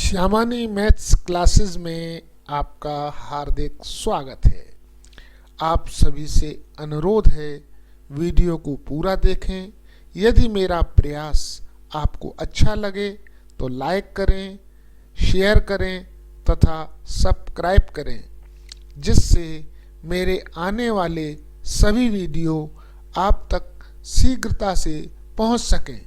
श्यामानी maths classes में आपका हार्दिक स्वागत है। आप सभी से अनुरोध है, वीडियो को पूरा देखें। यदि मेरा प्रयास आपको अच्छा लगे तो लाइक करें, शेयर करें तथा सब्सक्राइब करें, जिससे मेरे आने वाले सभी वीडियो आप तक शीघ्रता से पहुंच सकें।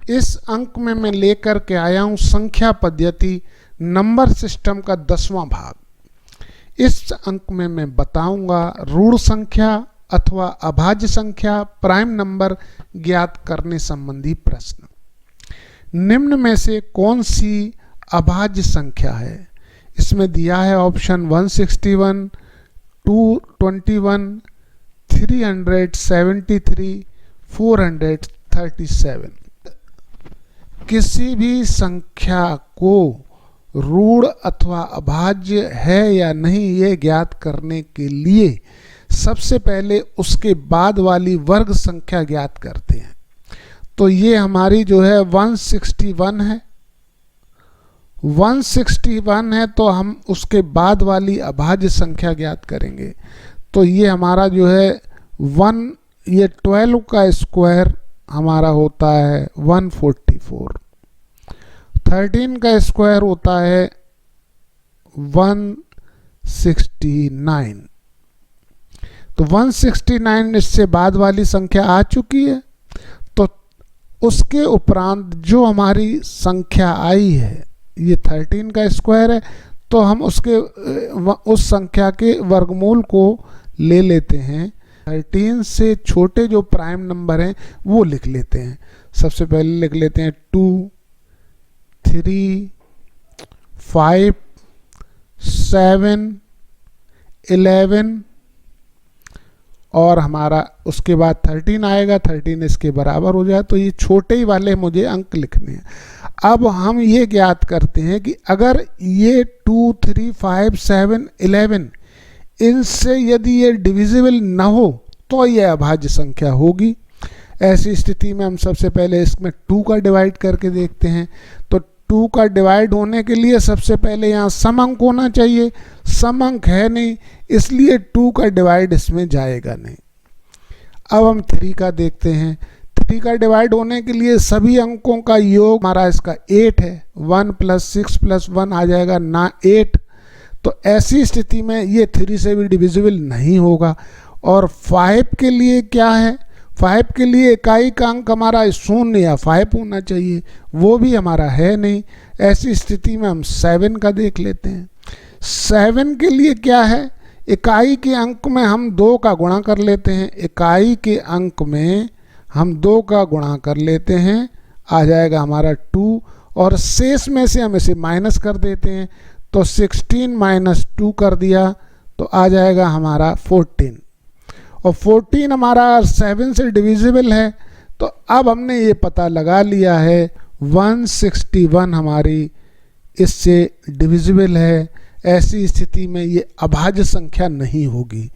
इस अंक में मैं लेकर के आया हूं संख्या पद्धति नंबर सिस्टम का 10वां भाग। इस अंक में मैं बताऊंगा ऋण संख्या अथवा अभाज्य संख्या, प्राइम नंबर ज्ञात करने संबंधी प्रश्न। निम्न में से कौन सी अभाज्य संख्या है? इसमें दिया है ऑप्शन 161, 221, 373, 437। किसी भी संख्या को ऋण अथवा अभाज्य है या नहीं ये ज्ञात करने के लिए सबसे पहले उसके बाद वाली वर्ग संख्या ज्ञात करते हैं। तो ये हमारी जो है 161 है। 161 है तो हम उसके बाद वाली अभाज्य संख्या ज्ञात करेंगे। तो ये हमारा जो है 12 का स्क्वायर हमारा होता है 144। 13 का स्क्वायर होता है 169। तो 169 इससे बाद वाली संख्या आ चुकी है। तो उसके उपरांत जो हमारी संख्या आई है ये 13 का स्क्वायर है, तो हम उस संख्या के वर्गमूल को ले लेते हैं। 13 से छोटे जो प्राइम नंबर हैं वो लिख लेते हैं। सबसे पहले लिख लेते हैं 2, 3, 5, 7, 11 और हमारा उसके बाद 13 आएगा। 13 इसके बराबर हो जाए तो ये छोटे ही वाले मुझे अंक लिखने हैं। अब हम ये ज्ञात करते हैं कि अगर ये 2, 3, 5, 7, 11 इनसे यदि ये डिविजिबल न हो तो ये अभाज्य संख्या होगी। ऐसी स्थिति में हम सबसे पहले इसमें 2 का डिवाइड करके देखते हैं। तो 2 का डिवाइड होने के लिए सबसे पहले यहाँ सम अंक होना चाहिए। सम अंक है नहीं, इसलिए 2 का डिवाइड इसमें जाएगा नहीं। अब हम 3 का देखते हैं। 3 का डिवाइड होने के लिए सभी अंकों का योग हमारा इसका 8 है। 1 + 6 + 1 आ जाएगा ना 8। तो ऐसी स्थिति में ये 3 से भी डिविजिबल नहीं होगा। और 5 के लिए क्या है? 5 के लिए इकाई का अंक हमारा 0 या 5 होना चाहिए, वो भी हमारा है नहीं। ऐसी स्थिति में हम 7 का देख लेते हैं। 7 के लिए क्या है? इकाई के अंक में हम 2 का गुणा कर लेते हैं। इकाई के अंक में हम 2 का गुणा कर लेते हैं, आ जाएगा हमारा 2। और शेष में से हम इसे माइनस कर देते हैं। तो 16 - 2 कर दिया तो आ जाएगा हमारा 14। और 14 हमारा 7 से डिविजिबल है। तो अब हमने ये पता लगा लिया है 161 हमारी इससे डिविजिबल है। ऐसी स्थिति में ये अभाज्य संख्या नहीं होगी।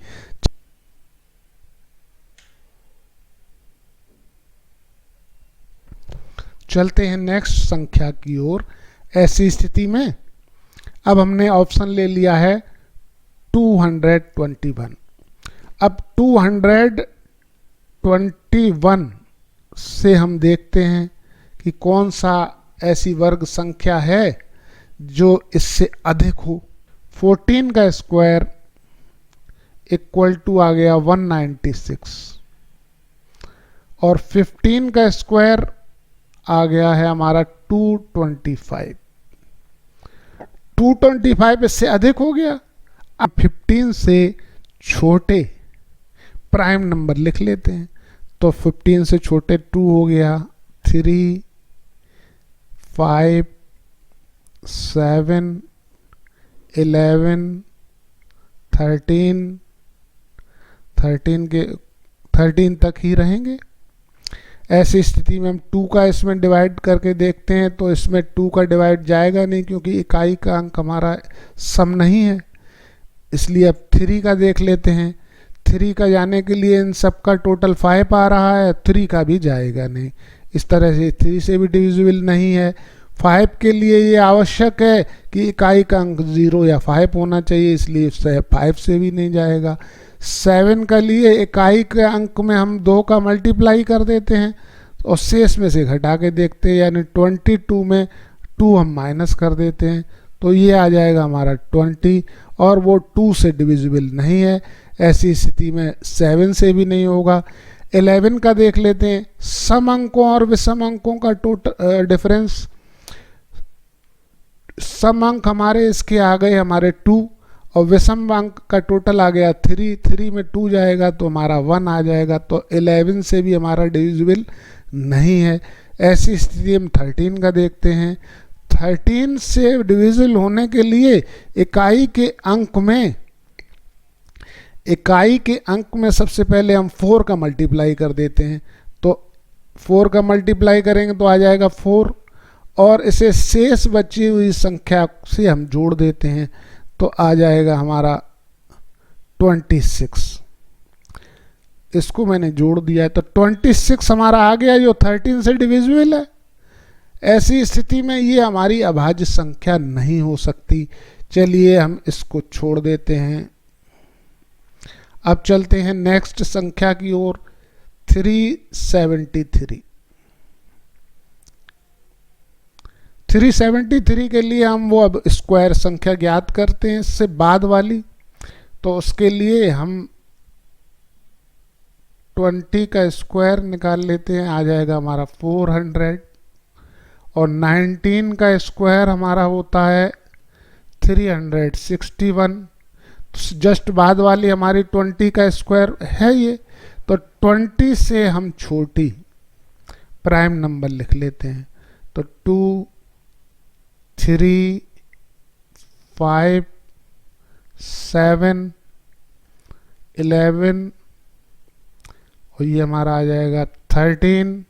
चलते हैं नेक्स्ट संख्या की ओर। ऐसी स्थिति में अब हमने ऑप्शन ले लिया है 221। अब 221 से हम देखते हैं कि कौन सा ऐसी वर्ग संख्या है जो इससे अधिक हो। 14 का स्क्वायर इक्वल टू आ गया 196 और 15 का स्क्वायर आ गया है हमारा 225। 225 इससे अधिक हो गया। अब 15 से छोटे प्राइम नंबर लिख लेते हैं। तो 15 से छोटे 2 हो गया, 3, 5, 7, 11, 13 तक ही रहेंगे। ऐसी स्थिति में हम 2 का इसमें डिवाइड करके देखते हैं तो इसमें 2 का डिवाइड जाएगा नहीं, क्योंकि इकाई का अंक हमारा सम नहीं है। इसलिए अब 3 का देख लेते हैं। 3 का जाने के लिए इन सब का टोटल 5 आ रहा है, 3 का भी जाएगा नहीं। इस तरह से 3 से भी डिविजिबल नहीं है, 5 के लिए ये आवश्यक है कि इकाई का अंक 0 या 5 होना चाहिए, इसलिए 5 से भी नहीं जाएगा। 7 का लिए इकाई के अंक में हम 2 का मल्टीप्लाई कर देते हैं और शेष में से घटा के देखते हैं, यानी 22 में 2 हम माइनस कर देते हैं, तो ये आ जाएगा हमारा 20 और वो 2 से डिविजिबल नहीं है। ऐसी स्थिति में 7 से भी नहीं होगा। 11 का देख लेते हैं, सम अंकों और विषम अंकों का टोटल डिफरेंस। सम अंक हमारे इसके आ गए हमारे 2 और विषम अंक का टोटल आ गया 3। 3 में 2 जाएगा तो हमारा 1 आ जाएगा, तो 11 से भी हमारा डिविजिबल नहीं है। ऐसी स्थिति हम 13 का देखते हैं। 13 से डिविजिबल होने के लिए इकाई के अंक में सबसे पहले हम 4 का मल्टीप्लाई कर देते हैं, तो 4 का मल्टीप्लाई करेंगे तो आ जाएगा 4 और इसे शेष बची हुई संख्या से हम जोड़ देते हैं तो आ जाएगा हमारा 26। इसको मैंने जोड़ दिया है तो 26 हमारा आ गया जो 13 से डिविजिबल है। ऐसी स्थिति में ये हमारी अभाज्य संख्या नहीं हो सकती। चलिए हम इसको छोड़ देते हैं। अब चलते हैं नेक्स्ट संख्या की ओर, 373। 373 के लिए हम वो अब स्क्वायर संख्या ज्ञात करते हैं इससे बाद वाली, तो उसके लिए हम 20 का स्क्वायर निकाल लेते हैं, आ जाएगा हमारा 400 और 19 का स्क्वायर हमारा होता है 361। जस्ट बाद वाली हमारी 20 का स्क्वायर है ये, तो 20 से हम छोटी प्राइम नंबर लिख लेते हैं, तो 2 3 5 7 11 और ये हमारा आ जाएगा 13,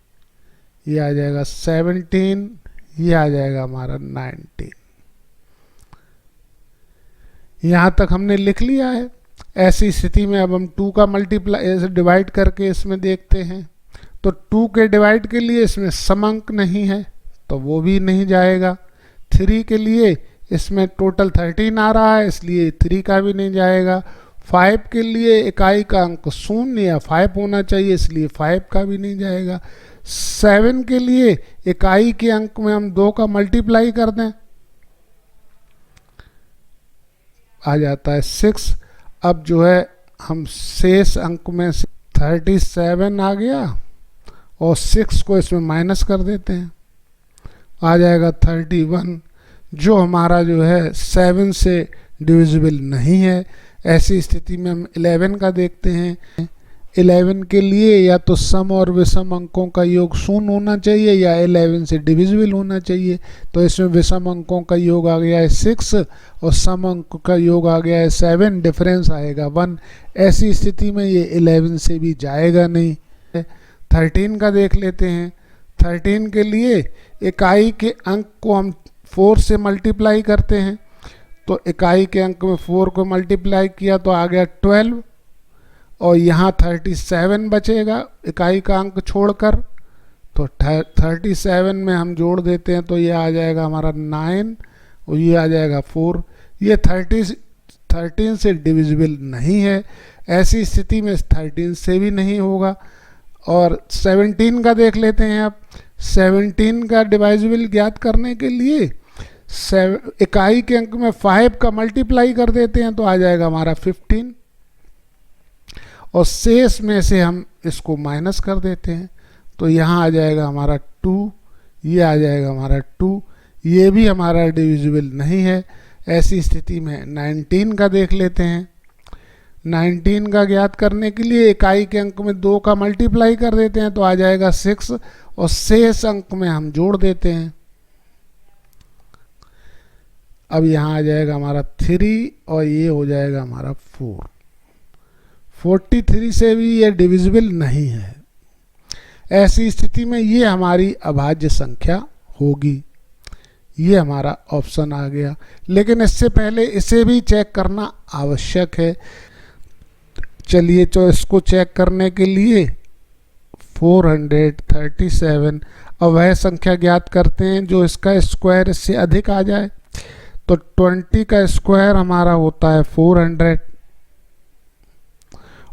ये आ जाएगा 17, ये आ जाएगा हमारा 19। यहाँ तक हमने लिख लिया है। ऐसी स्थिति में अब हम 2 का मल्टीप्लाई डिवाइड करके इसमें देखते हैं, तो 2 के डिवाइड के लिए इसमें सम अंक नहीं है तो वो भी नहीं जाएगा। 3 के लिए इसमें टोटल 13 आ रहा है इसलिए 3 का भी नहीं जाएगा। 5 के लिए इकाई का अंक 0 या 5 होना चाहिए इसलिए 5 का भी नहीं जाएगा। 7 के लिए इकाई के अंक में हम 2 का मल्टीप्लाई कर दें, आ जाता है 6। अब जो है हम शेष अंक में से 37 आ गया और 6 को इसमें माइनस कर देते हैं, आ जाएगा 31, जो हमारा जो है 7 से डिविजिबल नहीं है। ऐसी स्थिति में हम 11 का देखते हैं। 11 के लिए या तो सम और विषम अंकों का योग 0 होना चाहिए या 11 से डिविजिबल होना चाहिए, तो इसमें विषम अंकों का योग आ गया है 6 और सम अंक का योग आ गया है 7, डिफरेंस आएगा 1। ऐसी स्थिति में ये 11 से भी जाएगा नहीं। 13 का देख लेते हैं। 13 के लिए इकाई के अंक को हम 4 से मल्टीप्लाई करते हैं, तो इकाई के अंक में 4 को मल्टीप्लाई किया तो आ गया 12 और यहाँ 37 बचेगा इकाई का अंक छोड़कर, तो 37 में हम जोड़ देते हैं तो ये आ जाएगा हमारा 9 और ये आ जाएगा 4। ये 13 से डिविजिबल नहीं है। ऐसी स्थिति में 13 से भी नहीं होगा। और 17 का देख लेते हैं। अब 17 का डिवाइजिबल ज्ञात करने के लिए इकाई के अंक में 5 का मल्टीप्लाई कर देते हैं तो आ जाएगा हमारा 15 और शेष में से हम इसको माइनस कर देते हैं तो यहाँ आ जाएगा हमारा 2, ये आ जाएगा हमारा 2, ये भी हमारा डिविजिबल नहीं है। ऐसी स्थिति में 19 का देख लेते हैं। 19 का ज्ञात करने के लिए इकाई के अंक में 2 का मल्टीप्लाई कर देते हैं तो आ जाएगा 6 और शेष अंक में हम जोड़ देते हैं। अब यहाँ आ जाएगा हमारा 3 और ये हो जाएगा हमारा 4। 43 से भी ये डिविजिबल नहीं है। ऐसी स्थिति में ये हमारी अभाज्य संख्या होगी। ये हमारा ऑप्शन आ गया, लेकिन इससे पहले इसे भी चेक करना आवश्यक है। चलिए तो इसको चेक करने के लिए 437, और वह संख्या ज्ञात करते हैं जो इसका स्क्वायर इससे अधिक आ जाए। तो 20 का स्क्वायर हमारा होता है 400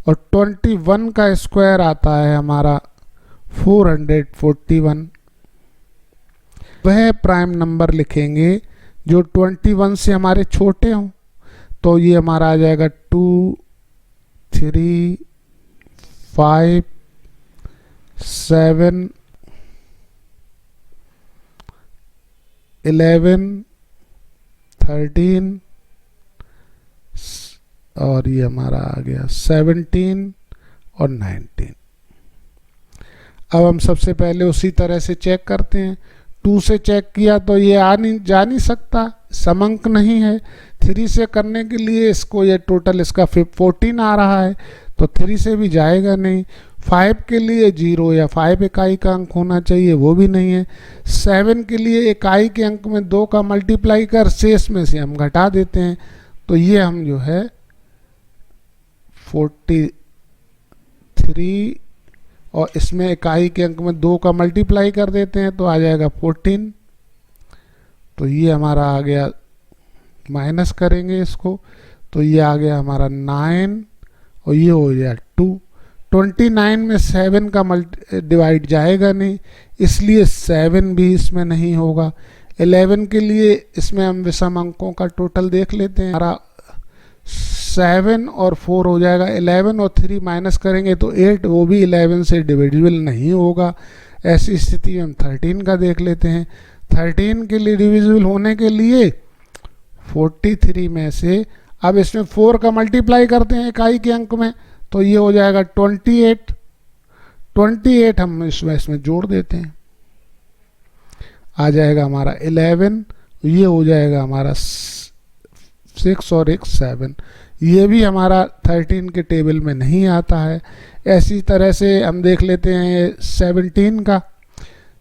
और 21 का स्क्वायर आता है हमारा 441। वह प्राइम नंबर लिखेंगे जो 21 से हमारे छोटे हों। तो ये हमारा आ जाएगा 2, 3, 5, 7, 11, 13 और ये हमारा आ गया 17 और 19। अब हम सबसे पहले उसी तरह से चेक करते हैं। 2 से चेक किया तो ये जा नहीं सकता, समंक नहीं है। 3 से करने के लिए इसको ये टोटल इसका 14 आ रहा है, तो 3 से भी जाएगा नहीं। 5 के लिए 0 या 5 इकाई का अंक होना चाहिए, वो भी नहीं है। 7 के लिए इकाई के अंक में 2 का मल्टीप्लाई कर शेष में से हम घटा देते हैं, तो ये हम जो है 43 और इसमें इकाई के अंक में 2 का मल्टीप्लाई कर देते हैं तो आ जाएगा 14। तो ये हमारा आ गया, माइनस करेंगे इसको तो ये आ गया हमारा 9 और ये हो गया 2। 29 में 7 का डिवाइड जाएगा नहीं, इसलिए 7 भी इसमें नहीं होगा। 11 के लिए इसमें हम विषम अंकों का टोटल देख लेते हैं। हमारा 7 और 4 हो जाएगा। 11 और 3 माइनस करेंगे तो 8, वो भी 11 से डिविजिबल नहीं होगा। ऐसी स्थिति में हम 13 का देख लेते हैं। 13 के लिए डिविजिबल होने के लिए 43 में से अब इसमें 4 का मल्टीप्लाई करते हैं इकाई के अंक में, तो ये हो जाएगा 28। 28 हम इसमें जोड़ देते हैं, आ जाएगा हमारा 11। ये हो जाएगा हमारा 6 और 1 7। ये भी हमारा 13 के टेबल में नहीं आता है। ऐसी तरह से हम देख लेते हैं 17 का।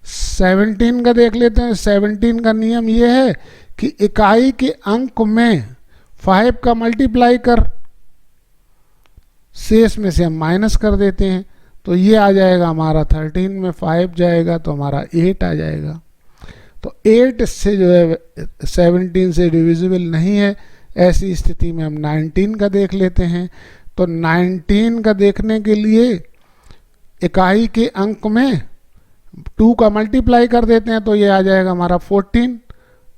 17 का देख लेते हैं। 17 का नियम ये है कि इकाई के अंक में 5 का मल्टीप्लाई कर शेष में से हम माइनस कर देते हैं, तो ये आ जाएगा हमारा 13 में 5 जाएगा तो हमारा 8 आ जाएगा। तो 8 इससे जो है 17 से डिविजिबल नहीं है। ऐसी स्थिति में हम 19 का देख लेते हैं। तो 19 का देखने के लिए इकाई के अंक में 2 का मल्टीप्लाई कर देते हैं तो ये आ जाएगा हमारा 14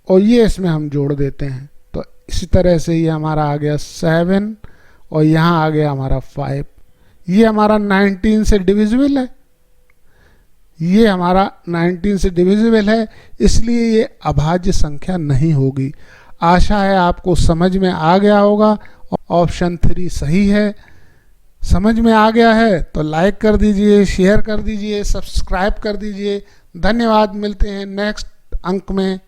और ये इसमें हम जोड़ देते हैं। तो इसी तरह से ये हमारा आ गया 7 और यहाँ आ गया हमारा 5। ये हमारा 19 से डिविजिबल है, ये हमारा 19 से डिविजिबल है, इसलिए ये अभाज्य संख्या नहीं होगी। आशा है आपको समझ में आ गया होगा। ऑप्शन 3 सही है। समझ में आ गया है तो लाइक कर दीजिए, शेयर कर दीजिए, सब्सक्राइब कर दीजिए। धन्यवाद। मिलते हैं नेक्स्ट अंक में।